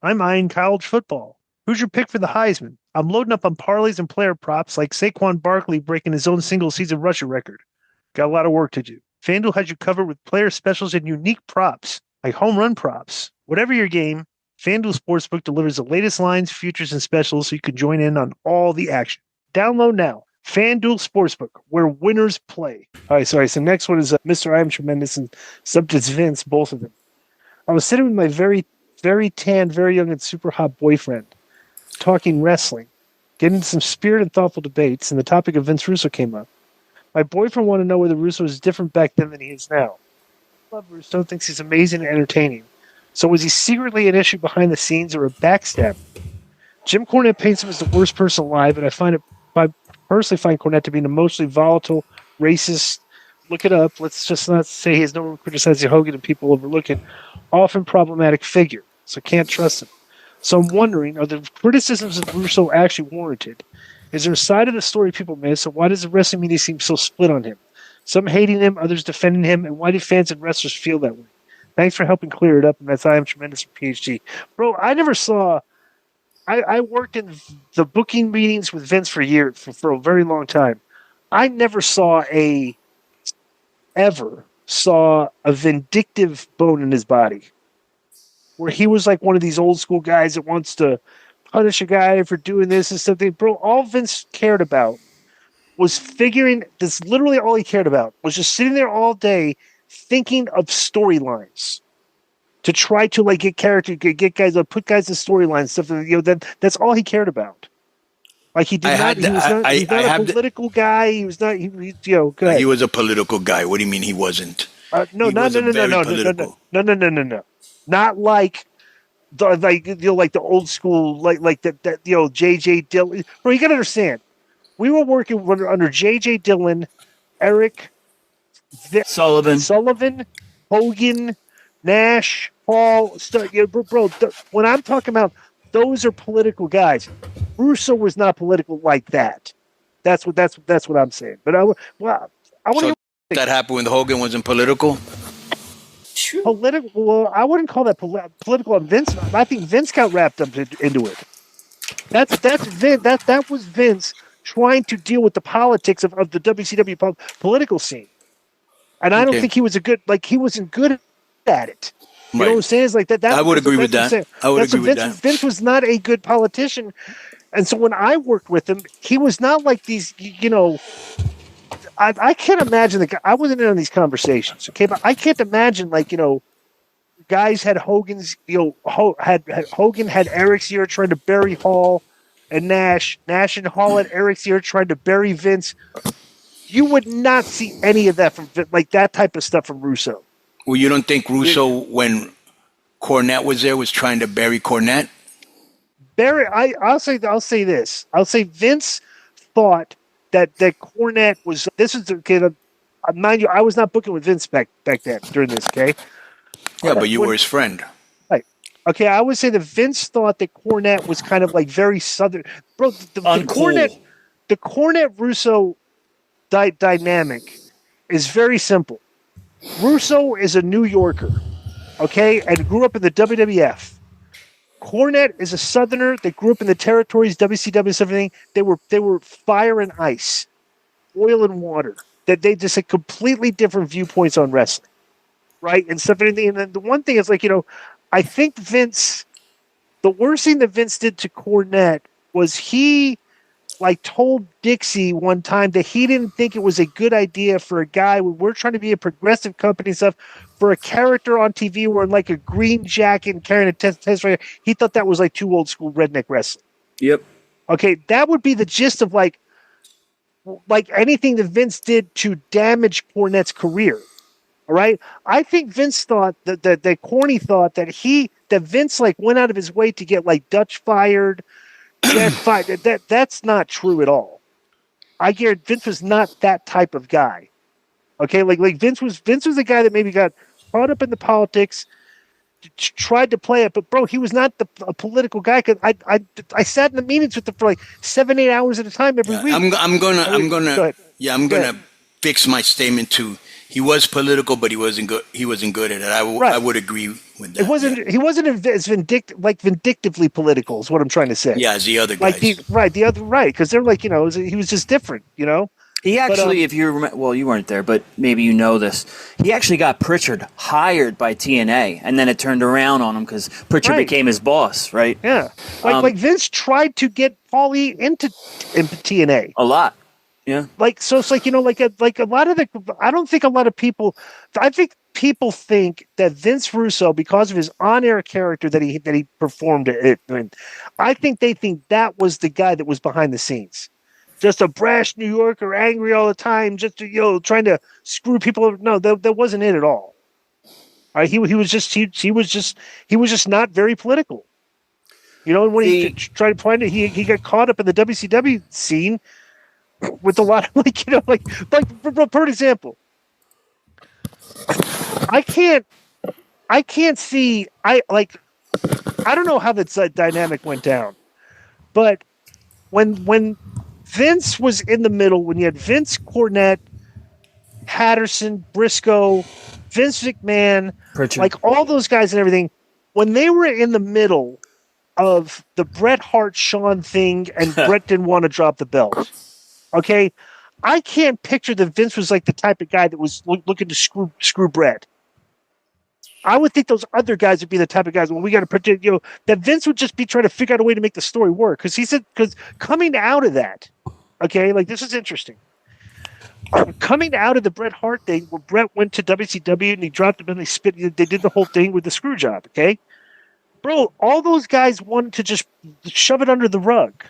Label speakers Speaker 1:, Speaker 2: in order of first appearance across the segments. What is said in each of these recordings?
Speaker 1: I'm eyeing college football. Who's your pick for the Heisman? I'm loading up on parlays and player props like Saquon Barkley breaking his own single season rushing record. Got a lot of work to do. FanDuel has you covered with player specials and unique props, like home run props. Whatever your game, FanDuel Sportsbook delivers the latest lines, futures, and specials so you can join in on all the action. Download now. FanDuel Sportsbook, where winners play. All right, sorry. So next one is Mr. I Am Tremendous and subject's Vince, both of them. I was sitting with my very, very tan, very young, and super hot boyfriend, talking wrestling, getting into some spirited and thoughtful debates, and the topic of Vince Russo came up. My boyfriend wanted to know whether Russo is different back then than he is now. I love Russo, thinks he's amazing and entertaining. So was he secretly an issue behind the scenes or a backstab? Jim Cornette paints him as the worst person alive, and I personally find Cornette to be an emotionally volatile, racist. Look it up. Let's just not say he has no room criticizing Hogan and people overlooking. Often problematic figure, so can't trust him. So I'm wondering, are the criticisms of Russo actually warranted? Is there a side of the story people miss, and why does the wrestling media seem so split on him? Some hating him, others defending him, and why do fans and wrestlers feel that way? Thanks for helping clear it up, and that's I Am Tremendous for PhD. Bro, I never saw... I worked in the booking meetings with Vince for years, for a very long time. I never ever saw a vindictive bone in his body where he was like one of these old school guys that wants to punish a guy for doing this and something. Bro, all Vince cared about was figuring this. Literally all he cared about was just sitting there all day thinking of storylines to try to like get character, get guys, put guys in storylines, stuff. That's all he cared about. Like he did not. He was not. He's not a political guy. He was not. Go ahead.
Speaker 2: He was a political guy. What do you mean he wasn't?
Speaker 1: No. Not like the old school, like that J.J. Dillon. Bro, you gotta understand. We were working under J.J. Dillon, Eric Sullivan, Hogan, Nash, Paul. Bro, when I'm talking about those are political guys. Russo was not political like that. That's what I'm saying. But I want to.
Speaker 2: That happened when Hogan wasn't political.
Speaker 1: Political. Well, I wouldn't call that political on Vince. I think Vince got wrapped up into it. That's Vince. That was Vince trying to deal with the politics of the WCW political scene. And I don't think he was he wasn't good at it. You know what I'm saying? It's like that.
Speaker 2: I would agree with that.
Speaker 1: Vince was not a good politician. And so when I worked with him, he was not like these, I can't imagine I wasn't in on these conversations, okay? But I can't imagine guys had Hogan's, Hogan had Eric's ear trying to bury Hall and Nash. Nash and Hall had Eric's ear trying to bury Vince. You would not see any of that from that type of stuff from Russo.
Speaker 2: Well, you don't think Russo, when Cornette was there, was trying to bury Cornette?
Speaker 1: I'll say this. I'll say Vince thought that Cornette was. This is okay. Mind you, I was not booking with Vince back then during this. Okay.
Speaker 2: Yeah, but you were his friend.
Speaker 1: Right. Okay. I would say that Vince thought that Cornette was kind of like very southern, bro. The Cornette Russo dynamic is very simple. Russo is a New Yorker, okay, and grew up in the WWF. Cornette is a Southerner that grew up in the territories, WCW, everything. They were fire and ice, oil and water. That they just had completely different viewpoints on wrestling, right? And stuff. And then the one thing is I think Vince, the worst thing that Vince did to Cornette was he told Dixie one time that he didn't think it was a good idea for a guy when we're trying to be a progressive company and stuff for a character on TV wearing a green jacket and carrying a test right. He thought that was too old school redneck wrestling.
Speaker 3: Yep.
Speaker 1: Okay, that would be the gist of anything that Vince did to damage Cornette's career. All right, I think Vince thought that Corny thought that Vince went out of his way to get Dutch fired. That's not true at all. I guarantee Vince was not that type of guy. Okay, Vince was the guy that maybe got caught up in the politics, tried to play it, but bro, he was not a political guy. Because I sat in the meetings with him for 7-8 hours at a time every week.
Speaker 2: I'm gonna fix my statement to he was political, but he wasn't good. He wasn't good at it. I would agree with that.
Speaker 1: It wasn't.
Speaker 2: Yeah.
Speaker 1: He wasn't as vindictively political. Is what I'm trying to say.
Speaker 2: Yeah, as the other guys.
Speaker 1: Because they're like, he was just different.
Speaker 3: He actually, if you remember, well, you weren't there, but maybe you know this. He actually got Pritchard hired by TNA, and then it turned around on him because Pritchard became his boss, right?
Speaker 1: Yeah, like Vince tried to get Paulie into TNA
Speaker 3: a lot. Yeah,
Speaker 1: so it's like a lot of the. I don't think a lot of people. I think people think that Vince Russo, because of his on-air character that he performed it, I think they think that was the guy that was behind the scenes. Just a brash New Yorker, angry all the time, just trying to screw people over. No, that wasn't it at all. He was just not very political. And when he tried to find it, he got caught up in the WCW scene with a lot of for example, I can't see. I don't know how that dynamic went down, but when Vince was in the middle, when you had Vince, Cornette, Patterson, Briscoe, Vince McMahon,
Speaker 3: Pritchard.
Speaker 1: like all those guys and everything, when they were in the middle of the Bret Hart Shawn thing and Bret didn't want to drop the belt, okay, I can't picture that Vince was like the type of guy that was looking to screw Bret. I would think those other guys would be the type of guys, we got to protect, that Vince would just be trying to figure out a way to make the story work. Because coming out of that, okay, this is interesting. Coming out of the Bret Hart thing, where Bret went to WCW and he dropped him and they did the whole thing with the screw job, okay? Bro, all those guys wanted to just shove it under the rug.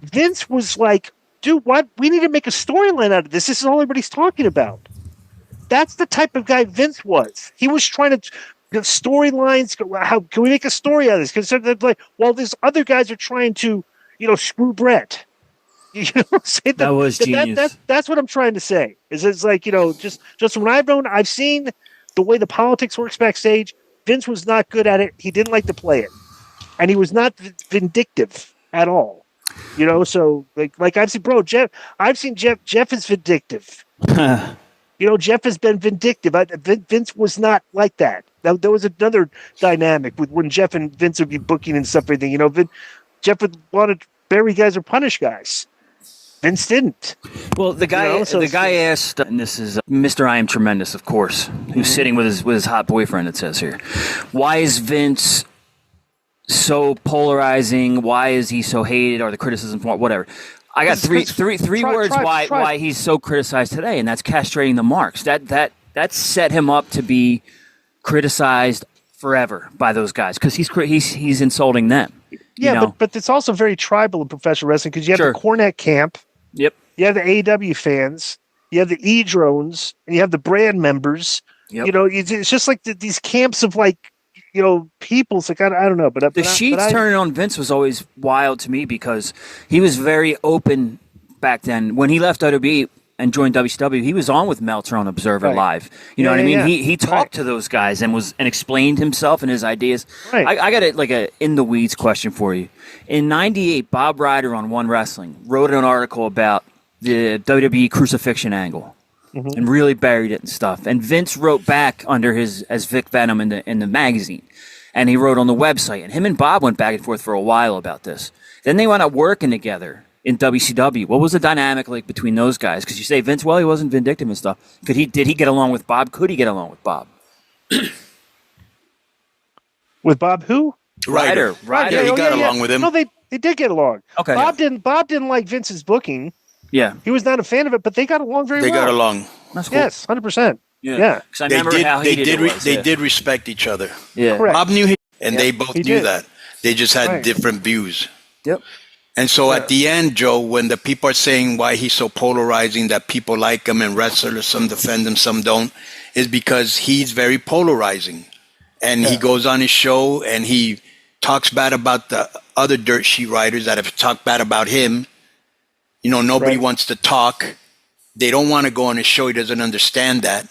Speaker 1: Vince was like, dude, what? We need to make a storyline out of this. This is all everybody's talking about. That's the type of guy Vince was. He was trying to storylines. How can we make a story out of this? Because while these other guys are trying to, screw Bret.
Speaker 3: That was genius.
Speaker 1: That's what I'm trying to say. It's like just when I've seen the way the politics works backstage. Vince was not good at it. He didn't like to play it, and he was not vindictive at all. So like I've seen, bro, Jeff. I've seen Jeff. Jeff is vindictive. Jeff has been vindictive. Vince was not like that. There was another dynamic with when Jeff and Vince would be booking and stuff. Everything, Jeff would want to bury guys or punish guys. Vince didn't.
Speaker 3: Well, the guy asked, and this is Mr. I Am Tremendous, of course, who's sitting with his hot boyfriend. It says here, why is Vince so polarizing? Why is he so hated? Or the criticism, whatever. I got three words why he's so criticized today, and that's castrating the marks. That set him up to be criticized forever by those guys because he's insulting them.
Speaker 1: Yeah, but it's also very tribal in professional wrestling because you have the Cornette camp.
Speaker 3: Yep. You
Speaker 1: have the AEW fans. You have the E-drones, and you have the brand members.
Speaker 3: Yep.
Speaker 1: It's just like these camps of people. It's like I don't know, but
Speaker 3: the Sheets turning on Vince was always wild to me because he was very open back then. When he left WWE and joined WCW, he was on with Meltzer on Observer Live. You know what I mean? Yeah. He talked to those guys and explained himself and his ideas. Right. I got a in the weeds question for you. In '98, Bob Ryder on One Wrestling wrote an article about the WWE crucifixion angle. Mm-hmm. And really buried it and stuff. And Vince wrote back under as Vic Venom in the magazine. And he wrote on the website. And him and Bob went back and forth for a while about this. Then they wound up working together in WCW. What was the dynamic like between those guys? Because you say Vince, well, he wasn't vindictive and stuff. Did he get along with Bob? Could he get along with Bob?
Speaker 1: With Bob who?
Speaker 2: Ryder. Yeah, he got along with him.
Speaker 1: No, they did get along.
Speaker 3: Okay.
Speaker 1: Bob didn't like Vince's booking.
Speaker 3: Yeah.
Speaker 1: He was not a fan of it, but they got along very well.
Speaker 2: They got along.
Speaker 3: That's cool.
Speaker 1: Yes, 100%. Yeah.
Speaker 3: Because I remember how heated it was.
Speaker 2: They did respect each other.
Speaker 3: Yeah.
Speaker 1: Correct.
Speaker 2: Bob knew and they both knew that. They just had different views.
Speaker 3: Yep.
Speaker 2: And so at the end, Joe, when the people are saying why he's so polarizing, that people like him and wrestlers, some defend him, some don't, is because he's very polarizing. And he goes on his show and he talks bad about the other dirt sheet writers that have talked bad about him. Nobody wants to talk. They don't want to go on his show. He doesn't understand that.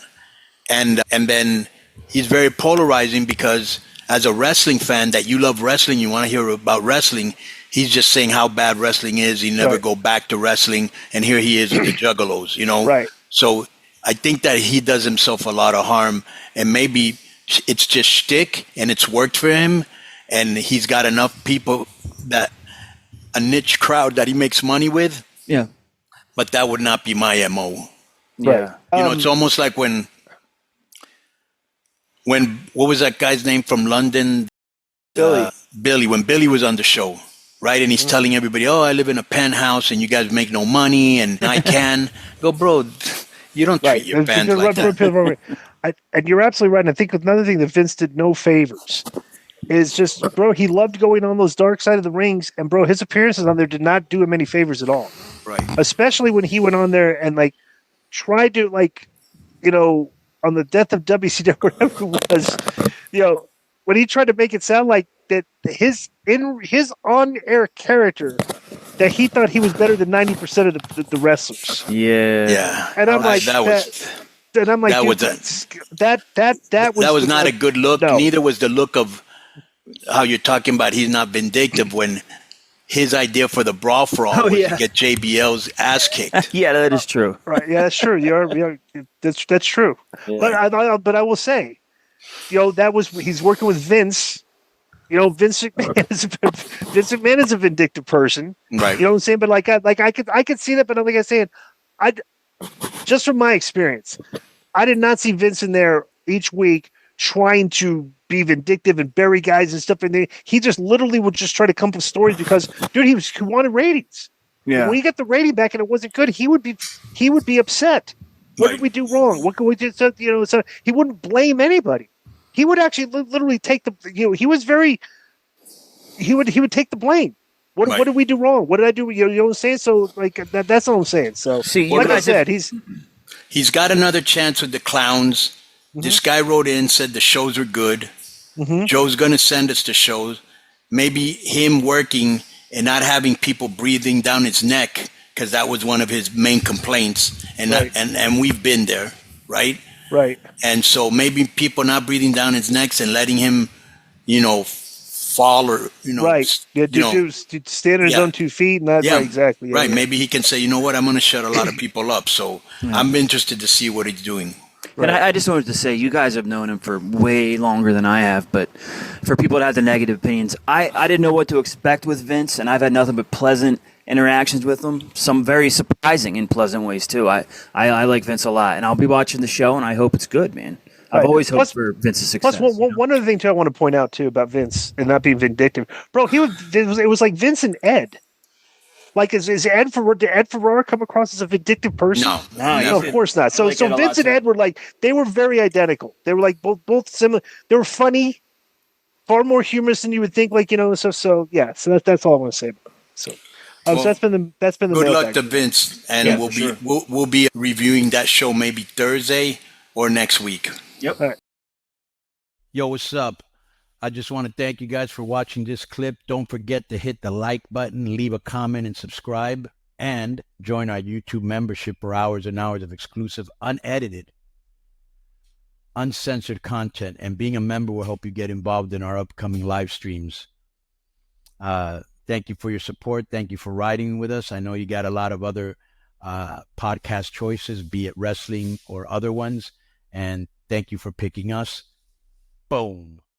Speaker 2: And then he's very polarizing because as a wrestling fan that you love wrestling, you want to hear about wrestling, he's just saying how bad wrestling is. He never go back to wrestling. And here he is with the Juggalos,
Speaker 1: Right.
Speaker 2: So I think that he does himself a lot of harm, and maybe it's just shtick, and it's worked for him, and he's got enough people that a niche crowd that he makes money with.
Speaker 3: Yeah,
Speaker 2: but that would not be my MO.
Speaker 3: yeah.
Speaker 2: It's almost like when what was that guy's name from London? Billy. When Billy was on the show, right? And he's telling everybody, "Oh, I live in a penthouse, and you guys make no money, and I can." Go, bro. You don't treat your fans like that.
Speaker 1: And you're absolutely right. And I think another thing that Vince did no favors is just, bro, he loved going on those dark side of the rings, and bro, his appearances on there did not do him any favors at all.
Speaker 2: Right.
Speaker 1: Especially when he went on there and like tried to on the death of WCW, whatever it was, when he tried to make it sound like that his on-air character, that he thought he was better than 90% of the wrestlers.
Speaker 3: Yeah.
Speaker 1: And I'm like,
Speaker 2: that was not a good look. No. Neither was the look of how you're talking about he's not vindictive when his idea for the brawl for all was to get JBL's ass kicked.
Speaker 3: Yeah, that is true.
Speaker 1: Right. Yeah, that's true. That's true. Yeah. But I will say, he's working with Vince. Vince McMahon is a vindictive person.
Speaker 2: Right.
Speaker 1: You know what I'm saying? But I could see that, but like I said, just from my experience, I did not see Vince in there each week trying to be vindictive and bury guys and stuff in there. He just literally would just try to come up with stories because, dude, he wanted ratings. Yeah. When he got the rating back and it wasn't good, he would be upset. What did we do wrong? What can we do? So he wouldn't blame anybody. He would actually literally take he would take the blame. What did we do wrong? What did I do? You know what I'm saying? So that's all I'm saying. So like I said,
Speaker 2: he's got another chance with the clowns. Mm-hmm. This guy wrote in, said the shows are good. Mm-hmm. Joe's going to send us the shows. Maybe him working and not having people breathing down his neck, because that was one of his main complaints. And we've been there, right?
Speaker 1: Right.
Speaker 2: And so maybe people not breathing down his necks and letting him, fall or,
Speaker 1: right. Yeah, to stand on his own 2 feet. And that's exactly.
Speaker 2: Right. Yeah. Maybe he can say, you know what, I'm going to shut a lot of people up. So I'm interested to see what he's doing.
Speaker 3: Right. And I just wanted to say, you guys have known him for way longer than I have, but for people that have the negative opinions, I didn't know what to expect with Vince, and I've had nothing but pleasant interactions with him, some very surprising in pleasant ways too. I like Vince a lot, and I'll be watching the show, and I hope it's good, man. I've always hoped for Vince's success.
Speaker 1: Plus, one other thing too I want to point out too about Vince and not being vindictive, bro. It was like Vince and Ed. Like, did Ed Ferrara come across as a vindictive person?
Speaker 2: No,
Speaker 1: of course not. So Vince and Ed were like, they were very identical. They were like both similar. They were funny, far more humorous than you would think. So that's all I want to say about it. So that's been the
Speaker 2: good luck to Vince, and we'll be reviewing that show maybe Thursday or next week.
Speaker 3: Yep.
Speaker 1: All right.
Speaker 4: Yo, what's up? I just want to thank you guys for watching this clip. Don't forget to hit the like button, leave a comment, and subscribe. And join our YouTube membership for hours and hours of exclusive, unedited, uncensored content. And being a member will help you get involved in our upcoming live streams. Thank you for your support. Thank you for riding with us. I know you got a lot of other podcast choices, be it wrestling or other ones. And thank you for picking us. Boom.